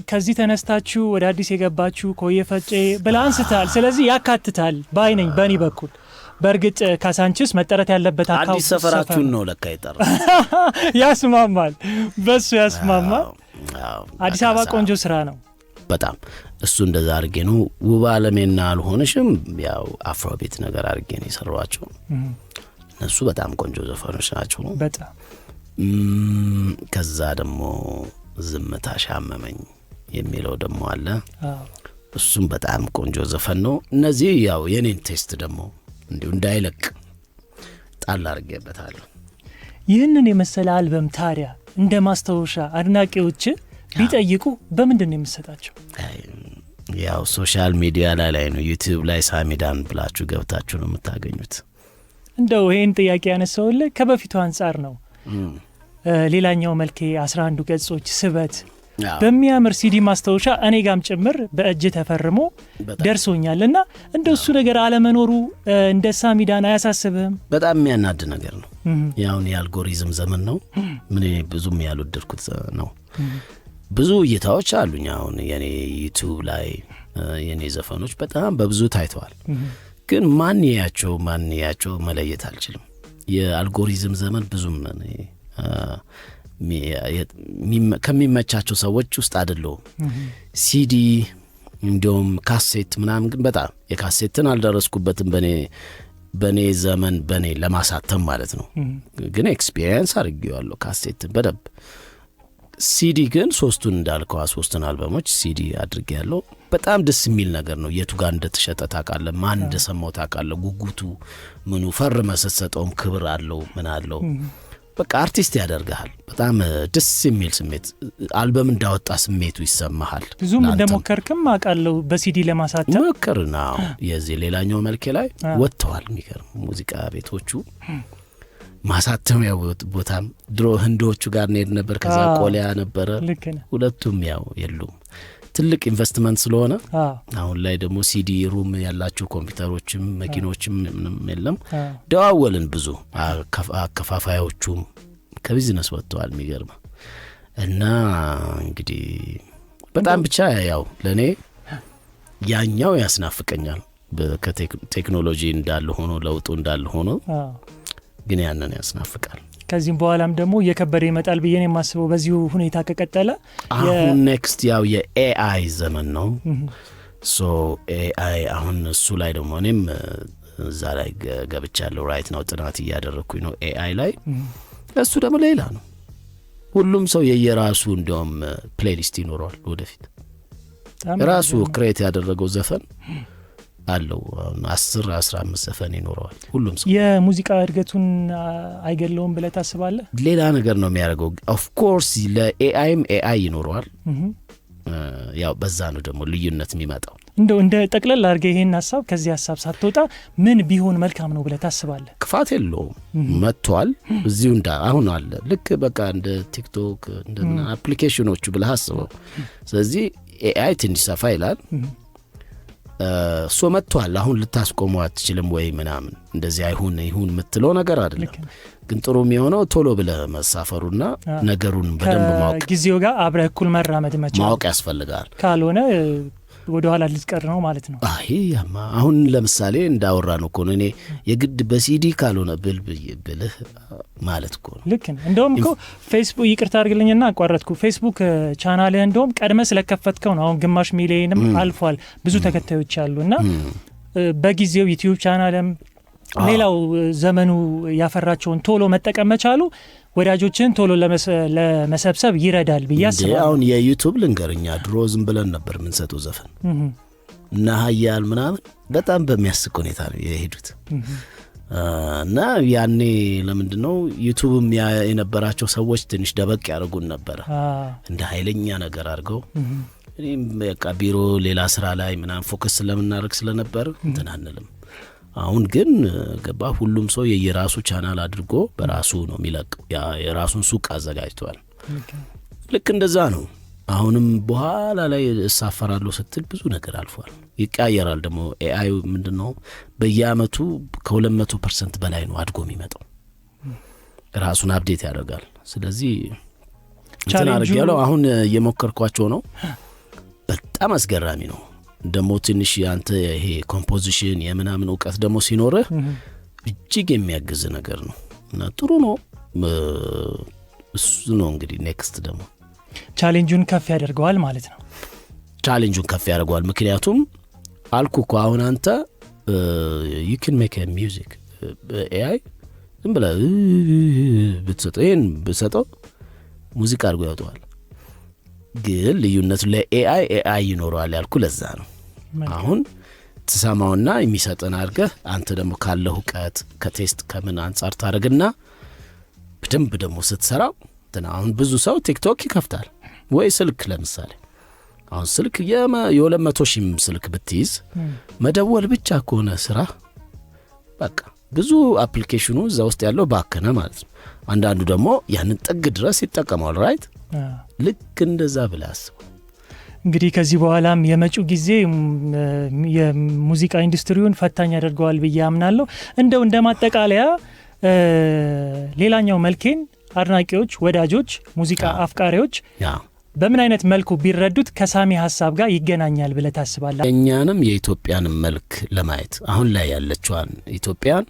ከዚህ ተነስታችሁ ወደ አዲስ የገባችሁ ኮየፈጬ ብላንስታል። ስለዚህ ያካትታል ባይነኝ በእኔ በኩል። በእርግጥ ካሳንቺስ መጠረት ያለበት አዲስ ሰፈራችሁን ነው ለካ ይጠራ ያስማማል። በሱ ያስማማል። አዲስ አበባ ቆንጆ ስራ ነው በጣም። እሱ እንደዛ አድርጌ ነው ውብ አለሜና አልሆነሽም ያው አፍሮቤት ነገር አድርጌ ነው የሰራኋቸው። እነሱ በጣም ቆንጆ ዘፈኖች ናቸው በጣም። ከዛ ደግሞ ዝምታ ሻመመኝ የሚለው ደግሞ አለ። እሱም በጣም ቆንጆ ዘፈን ነው። እነዚህ ያው የኔን ቴስት ደግሞ እንዲሁ እንዳይለቅ ጣል አድርጌበታለሁ። ይህንን የመሰለ አልበም ታዲያ እንደ ማስታወሻ አድናቂዎች ቢጠይቁ በምንድን ነው የምትሰጣቸው? ያው ሶሻል ሚዲያ ላይ ነው ዩቲዩብ ላይ ሳሚዳን ብላችሁ ገብታችሁ ነው የምታገኙት። እንደው ይሄን ጥያቄ ያነሳውልህ ከበፊቱ አንጻር ነው። ሌላኛው መልኬ 11 ገጾች ስበት በሚያምር ሲዲ ማስታወሻ እኔ ጋም ጭምር በእጅ ተፈርሞ ደርሶኛልና እንደሱ ነገር አለመኖሩ እንደ ሳሚዳን አያሳስብህም? በጣም የሚያናድ ነገር ነው። ያው የአልጎሪዝም ዘመን ነው። ምን ብዙም ያልወደድኩት ነው። ብዙ እይታዎች አሉኝ አሁን የኔ ዩቲዩብ ላይ የኔ ዘፈኖች በጣም በብዙ ታይተዋል። ግን ማን ያያቸው መለየት አልችልም። የአልጎሪዝም ዘመን ብዙም ከሚመቻቸው ሰዎች ውስጥ አይደለሁም። ሲዲ እንዲሁም ካሴት ምናምን ግን በጣም የካሴትን አልደረስኩበትም በኔ ዘመን በኔ ለማሳተም ማለት ነው። ግን ኤክስፒሪየንስ አድርጌዋለሁ ካሴትን በደንብ። ሲዲ ግን ሶስቱን እንዳልከው 3 አልበሞች ሲዲ አድርጌያለሁ። በጣም ደስ የሚል ነገር ነው። የቱ ጋር እንደተሸጠ ታውቃለህ፣ ማን እንደሰማው ታውቃለህ። ጉጉቱ ምኑ ፈርመህ ስትሰጠውም ክብር አለው ምን አለው። በቃ አርቲስት ያደርጋል። በጣም ደስ የሚል ስሜት አልበም እንዳወጣ ስሜቱ ይሰማሃል። ብዙም እንደሞከርክም አውቃለሁ በሲዲ ለማሳተም ሞከርና የዚህ ሌላኛው መልኬ ላይ ወጥተዋል። የሚገርም ሙዚቃ ቤቶቹ ማሳተሚያ ቦታም ድሮ ህንዶቹ ጋር ነድ ነበር። ከዛ ቆሊያ ነበረ። ሁለቱም ያው የሉም። ትልቅ ኢንቨስትመንት ስለሆነ አሁን ላይ ደግሞ ሲዲ ሩም ያላቸው ኮምፒውተሮችም መኪኖችም ምንም የለም። ደዋወልን ብዙ አከፋፋዮቹም ከቢዝነስ ወጥተዋል። የሚገርም እና እንግዲህ በጣም ብቻ ያው ለኔ ያኛው ያስናፍቀኛል። ከቴክኖሎጂ እንዳለ ሆኖ ለውጡ እንዳለ ሆኖ ግን ያንን ያስናፍቃል። ከዚህም በኋላም ደግሞ እየከበረ ይመጣል ብዬ ነው የማስበው በዚሁ ሁኔታ ከቀጠለ። አሁን ኔክስት ያው የኤአይ ዘመን ነው። ሶ ኤአይ አሁን እሱ ላይ ደግሞ እኔም እዛ ላይ ገብቻለሁ። ራይት ነው ጥናት እያደረኩኝ ነው ኤአይ ላይ። እሱ ደግሞ ሌላ ነው። ሁሉም ሰው የየራሱ እንደውም ፕሌሊስት ይኖረዋል ወደፊት። ራሱ ክሬት ያደረገው ዘፈን አለው 10-15 ዘፈን ይኖረዋል ሁሉም ሰው። የሙዚቃ እድገቱን አይገለውም ብለህ ታስባለህ? ሌላ ነገር ነው የሚያደርገው። ኦፍ ኮርስ ለኤአይም ኤአይ ይኖረዋል። ያው በዛ ነው ደግሞ ልዩነት የሚመጣው። እንደው እንደ ጠቅለል አድርገህ ይሄን ሐሳብ ከዚህ ሐሳብ ሳትወጣ ምን ቢሆን መልካም ነው ብለህ ታስባለህ? ክፋት የለውም። መጥቷል እዚሁ አሁን አለ። ልክ በቃ እንደ ቲክቶክ እንደ አፕሊኬሽኖቹ ብለህ አስበው። ስለዚህ ኤአይ ትንሽ ሰፋ ይላል። ሶ መጥቷል። አሁን ልታስቆመው አትችልም ወይ ምናምን እንደዚህ ይሁን የምትለው ነገር አይደለም። ግን ጥሩ የሚሆነው ቶሎ ብለህ መሳፈሩና ነገሩን በደንብ ማወቅ፣ ጊዜው ጋር አብረህ እኩል መራመድ ማወቅ ያስፈልጋል። ካልሆነ ወደ ኋላ ልትቀር ነው ማለት ነው። ያማ አሁን ለምሳሌ እንዳወራ ነው እኮ ነው እኔ የግድ በሲዲ ካልሆነ ብልህ ማለት እኮ ነው። ልክ ነው። እንደውም እኮ ፌስቡክ ይቅርታ አድርግልኝና አቋረጥኩ። ፌስቡክ ቻናልህ እንደውም ቀድመ ስለከፈትከው ነው አሁን ግማሽ ሚሊዮንም አልፏል። ብዙ ተከታዮች አሉና በጊዜው ዩቲዩብ ቻናልም ሌላው ዘመኑ ያፈራቸውን ቶሎ መጠቀም መቻሉ ወዳጆችን ቶሎ ለመሰብሰብ ይረዳል ብዬ አስባለሁ። አሁን የዩቲዩብ ልንገርኛ ድሮ ዝም ብለን ነበር የምንሰጠው ዘፈን እና ሀያል ምናምን በጣም በሚያስቅ ሁኔታ ነው የሄዱት። እና ያኔ ለምንድነው ዩቲዩብም የነበራቸው ሰዎች ትንሽ ደበቅ ያደርጉን ነበር እንደ ኃይለኛ ነገር አድርገው። እኔም በቃ ቢሮ ሌላ ስራ ላይ ምናምን ፎከስ ስለምናደርግ ስለነበር እንትን አንልም። አሁን ግን ገባ ሁሉም ሰው የየራሱ ቻናል አድርጎ በራሱ ነው የሚለቀው። የራሱን ሱቅ አዘጋጅቷል። ልክ እንደዛ ነው። አሁንም በኋላ ላይ እሳፈራለሁ ስትል ብዙ ነገር አልፏል። ይቀያየራል ደግሞ ኤአይ ምንድነው በየአመቱ ከ200% በላይ ነው አድጎ የሚመጣው። ራሱን አፕዴት ያደርጋል። ስለዚህ እንትን አድርጌያለሁ። አሁን እየሞከርኳቸው ነው። በጣም አስገራሚ ነው። ደግሞ ትንሽ ያንተ ይሄ ኮምፖዚሽን የምናምን እውቀት ደግሞ ሲኖርህ እጅግ የሚያግዝ ነገር ነው እና ጥሩ ነው። እሱ ነው እንግዲህ ኔክስት ደግሞ ቻሌንጁን ከፍ ያደርገዋል ማለት ነው። ቻሌንጁን ከፍ ያደርገዋል ምክንያቱም አልኩ እኮ አሁን አንተ you can make a music AI ዝም ብለህ ብትሰጠው ይሄን ብትሰጠው ሙዚቃ አድርጎ ያወጣዋል። ግን ልዩነቱ ለኤአይ ይኖረዋል ያልኩ ለዛ ነው። አሁን ትሰማውና የሚሰጠን አድርገህ አንተ ደግሞ ካለው ዕውቀት ከቴስት ከምን አንጻር ታደርግና በደንብ ደግሞ ስትሰራው አሁን ብዙ ሰው ቲክቶክ ይከፍታል ወይ ስልክ ለምሳሌ አሁን ስልክ የ200,000 ስልክ ብትይዝ መደወል ብቻ ከሆነ ስራ በቃ ብዙ አፕሊኬሽኑ እዛ ውስጥ ያለው ባከነ ማለት ነው። አንዳንዱ ደግሞ ያንን ጥግ ድረስ ይጠቀማል። ራይት ልክ እንደዛ ብለህ አስብ። እንግዲህ ከዚህ በኋላም የመጪው ጊዜ የሙዚቃ ኢንዱስትሪውን ፈታኝ ያደርገዋል ብዬ አምናለሁ። እንደው እንደማጠቃለያ ሌላኛው መልኬን አድናቂዎች፣ ወዳጆች፣ ሙዚቃ አፍቃሪዎች በምን አይነት መልኩ ቢረዱት ከሳሚ ሀሳብ ጋር ይገናኛል ብለህ ታስባለህ? እኛንም የኢትዮጵያን መልክ ለማየት አሁን ላይ ያለችዋን ኢትዮጵያን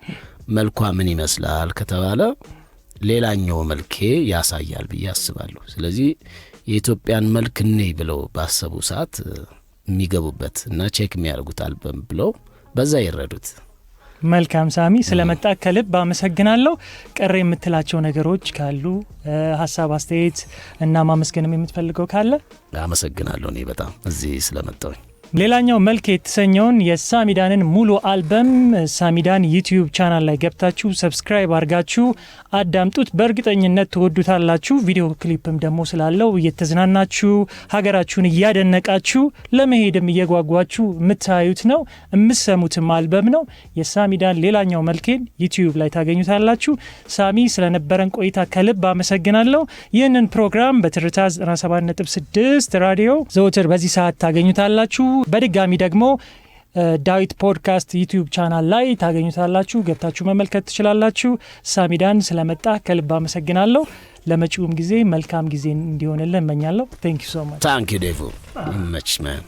መልኳ ምን ይመስላል ከተባለ ሌላኛው መልኬ ያሳያል ብዬ አስባለሁ። ስለዚህ የኢትዮጵያን መልክ ነይ ብለው ባሰቡ ሰዓት የሚገቡበት እና ቼክ የሚያደርጉት አልበም ብለው በዛ ይረዱት። መልካም ሳሚ፣ ስለመጣ ከልብ አመሰግናለሁ። ቀረ የምትላቸው ነገሮች ካሉ ሀሳብ፣ አስተያየት እና ማመስገንም የምትፈልገው ካለ? አመሰግናለሁ እኔ በጣም እዚህ ስለመጣሁኝ። ሌላኛው መልክ የተሰኘውን የሳሚዳንን ሙሉ አልበም ሳሚዳን ዩቲዩብ ቻናል ላይ ገብታችሁ ሰብስክራይብ አድርጋችሁ አዳምጡት። በእርግጠኝነት ትወዱታላችሁ። ቪዲዮ ክሊፕም ደግሞ ስላለው እየተዝናናችሁ ሀገራችሁን እያደነቃችሁ ለመሄድም እየጓጓችሁ የምታዩት ነው፣ የምትሰሙትም አልበም ነው። የሳሚዳን ሌላኛው መልኬን ዩቲዩብ ላይ ታገኙታላችሁ። ሳሚ ስለነበረን ቆይታ ከልብ አመሰግናለሁ። ይህንን ፕሮግራም በትርታ 97.6 ራዲዮ ዘወትር በዚህ ሰዓት ታገኙታላችሁ። በድጋሚ ደግሞ ዳዊት ፖድካስት ዩቲዩብ ቻናል ላይ ታገኙታላችሁ፣ ገብታችሁ መመልከት ትችላላችሁ። ሳሚዳን ስለመጣ ከልብ አመሰግናለሁ። ለመጪውም ጊዜ መልካም ጊዜ እንዲሆንልን እመኛለሁ። ታንክ ዩ ሶ ማች። ታንክ ዩ ዴቮ። ማች ማን